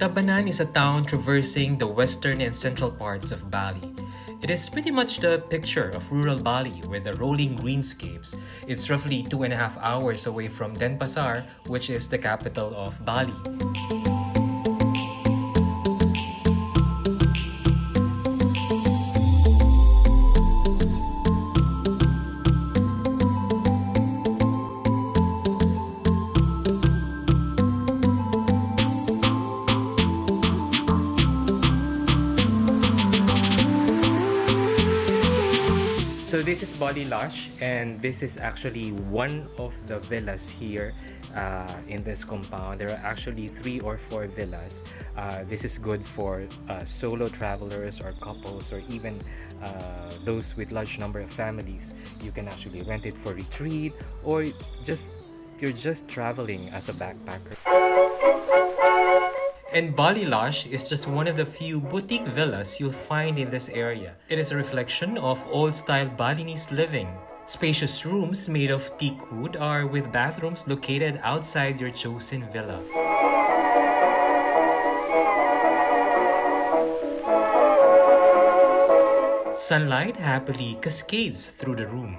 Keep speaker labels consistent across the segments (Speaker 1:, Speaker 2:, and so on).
Speaker 1: Tabanan is a town traversing the western and central parts of Bali. It is pretty much the picture of rural Bali with the rolling greenscapes. It's roughly 2.5 hours away from Denpasar, which is the capital of Bali. So this is Bali Lush, and this is actually one of the villas here in this compound. There are actually 3 or 4 villas. This is good for solo travelers or couples, or even those with large number of families. You can actually rent it for retreat, or you're just traveling as a backpacker. And Bali Lush is just one of the few boutique villas you'll find in this area. It is a reflection of old-style Balinese living. Spacious rooms made of teak wood are with bathrooms located outside your chosen villa. Sunlight happily cascades through the room.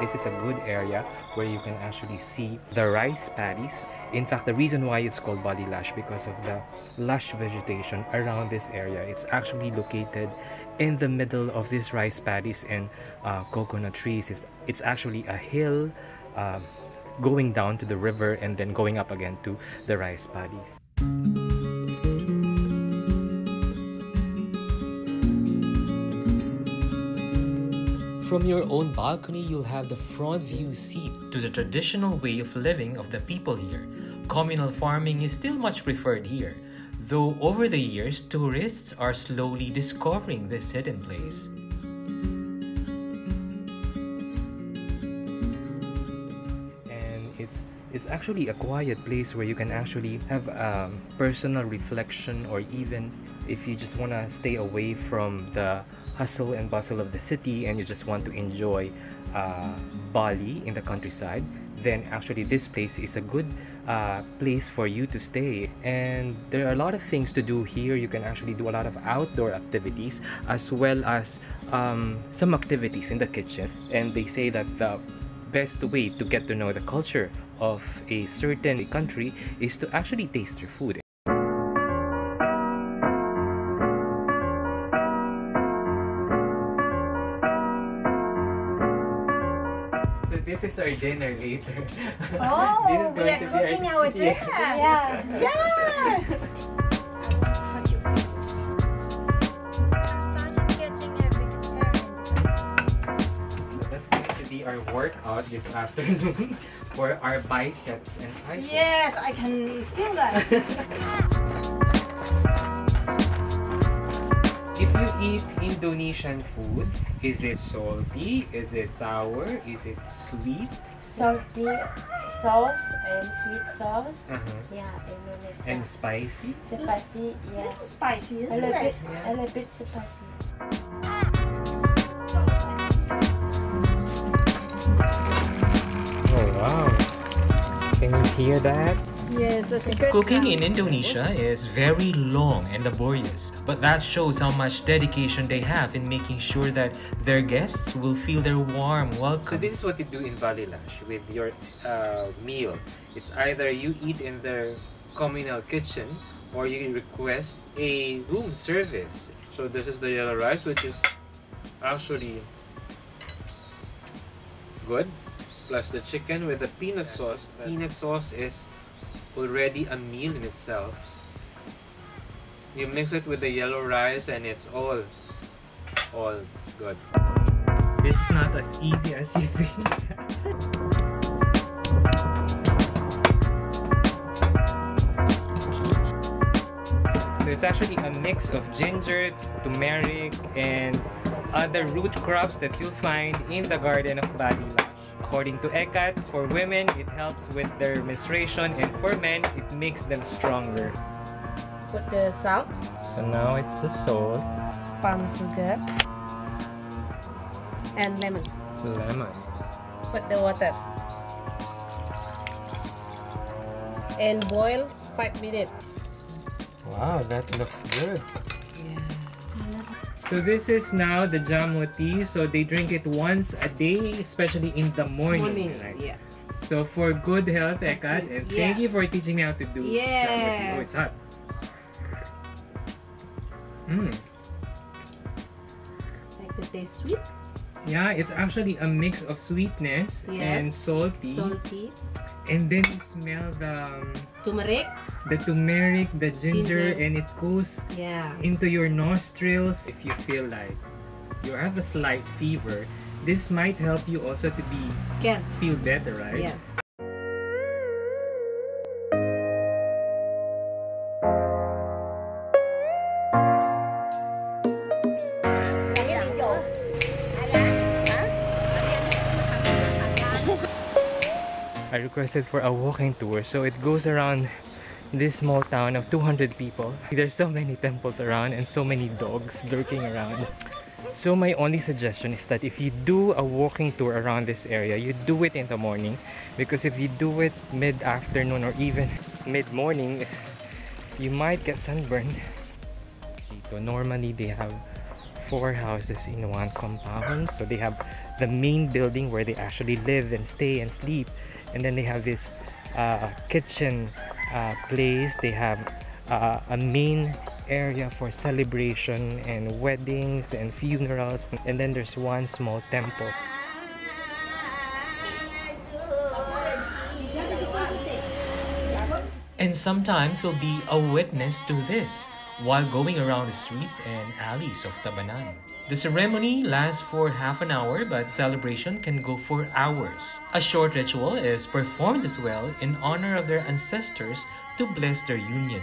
Speaker 1: This is a good area where you can actually see the rice paddies. In fact, the reason why it's called Bali Lush because of the lush vegetation around this area. It's actually located in the middle of these rice paddies and coconut trees. It's actually a hill going down to the river and then going up again to the rice paddies. From your own balcony, you'll have the front view seat to the traditional way of living of the people here. Communal farming is still much preferred here, though over the years, tourists are slowly discovering this hidden place. And it's actually a quiet place where you can actually have personal reflection, or even if you just want to stay away from the hustle and bustle of the city and you just want to enjoy Bali in the countryside, then actually this place is a good place for you to stay. And there are a lot of things to do here. You can actually do a lot of outdoor activities as well as some activities in the kitchen. And they say that the best way to get to know the culture of a certain country is to actually taste their food. This is our dinner later.
Speaker 2: Oh,
Speaker 1: this is going to be
Speaker 2: cooking our dinner.
Speaker 1: Yeah.
Speaker 2: Yeah.
Speaker 3: I'm starting getting a vegetarian.
Speaker 1: So that's going to be our workout this afternoon for our biceps and triceps.
Speaker 2: Yes, I can feel that.
Speaker 1: If you eat Indonesian food, is it salty? Is it sour? Is it sweet?
Speaker 4: Salty sauce and sweet sauce. Yeah, Indonesia.
Speaker 1: And spicy?
Speaker 4: Spicy, yeah.
Speaker 2: Spicy,
Speaker 4: A
Speaker 2: isn't
Speaker 4: little
Speaker 2: it?
Speaker 4: bit, a little bit spicy.
Speaker 1: Oh wow! Can you hear that?
Speaker 2: Yes, that's a good
Speaker 5: Cooking
Speaker 2: sound.
Speaker 5: in Indonesia is very long and laborious, but that shows how much dedication they have in making sure that their guests will feel their warm
Speaker 1: So
Speaker 5: welcome.
Speaker 1: this is what you do in Bali Lash with your meal. It's either you eat in their communal kitchen or you request a room service. So this is the yellow rice, which is actually good, plus the chicken with the peanut sauce. Peanut sauce is already a meal in itself. You mix it with the yellow rice and it's all good. This is not as easy as you think. So it's actually a mix of ginger, turmeric, and other root crops that you'll find in the garden of Bali Lash. According to Ekat, for women, it helps with their menstruation, and for men, it makes them stronger.
Speaker 2: Put the salt,
Speaker 1: So now it's the salt,
Speaker 2: palm sugar, and lemon.
Speaker 1: lemon.
Speaker 2: Put the water. And boil 5 minutes.
Speaker 1: Wow, that looks good. So this is now the jamu tea. So they drink it once a day, especially in the morning. Right?
Speaker 2: Yeah.
Speaker 1: So for good health, Ekat, and thank
Speaker 2: Yeah.
Speaker 1: you for teaching me how to do jamu tea.
Speaker 2: Yeah.
Speaker 1: Oh, it's hot. Mm.
Speaker 2: Like the taste sweet,
Speaker 1: Yeah, it's actually a mix of sweetness
Speaker 2: Yes.
Speaker 1: and salty.
Speaker 2: salty,
Speaker 1: And then you smell
Speaker 2: turmeric.
Speaker 1: the turmeric, the ginger,
Speaker 2: Ginger.
Speaker 1: and it goes
Speaker 2: Yeah.
Speaker 1: into your nostrils. If you feel like you have a slight fever, this might help you also to
Speaker 2: Can.
Speaker 1: feel better, right?
Speaker 2: Yes.
Speaker 1: I requested for a walking tour, so it goes around this small town of 200 people. There's so many temples around and so many dogs lurking around. So my only suggestion is that if you do a walking tour around this area, you do it in the morning, because if you do it mid-afternoon or even mid-morning, you might get sunburned. So normally they have 4 houses in one compound. So they have the main building where they actually live and stay and sleep, and then they have this kitchen place. They have a main area for celebration and weddings and funerals, and then there's one small temple.
Speaker 5: And sometimes you'll be a witness to this while going around the streets and alleys of Tabanan. The ceremony lasts for half an hour, but celebration can go for hours. A short ritual is performed as well in honor of their ancestors to bless their union.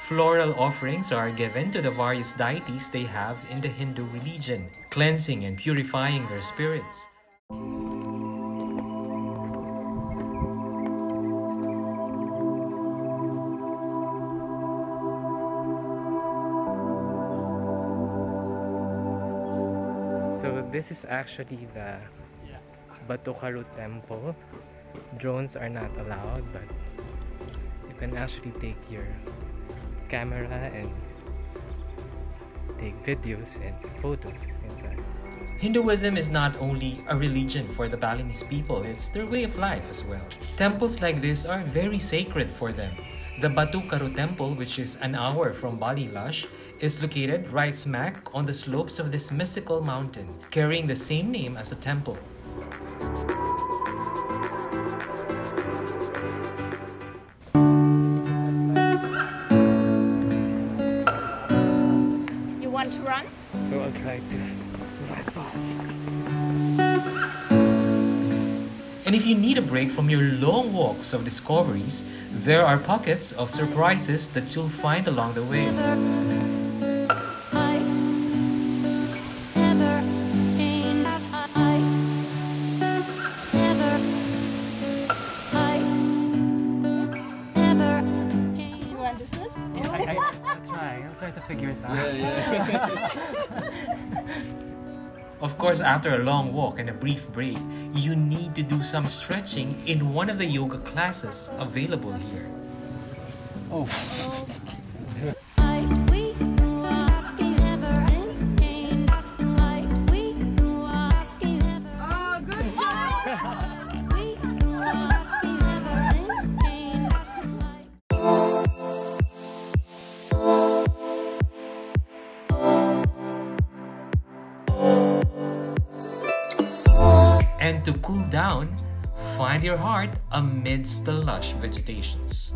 Speaker 5: Floral offerings are given to the various deities they have in the Hindu religion, cleansing and purifying their spirits.
Speaker 1: So this is actually the Batukaru temple. Drones are not allowed, but you can actually take your camera and take videos and photos inside.
Speaker 5: Hinduism is not only a religion for the Balinese people, it's their way of life as well. Temples like this are very sacred for them. The Batukaru temple, which is an hour from Bali Lash, is located right smack on the slopes of this mystical mountain, carrying the same name as a temple.
Speaker 2: You want to run?
Speaker 1: So I'll try to run fast.
Speaker 5: And if you need a break from your long walks of discoveries, there are pockets of surprises that you'll find along the way.
Speaker 2: You understood?
Speaker 1: I'll try to figure it out.
Speaker 5: Of course, after a long walk and a brief break, you need to do some stretching in one of the yoga classes available here.
Speaker 1: Oh.
Speaker 5: And to cool down, find your heart amidst the lush vegetations.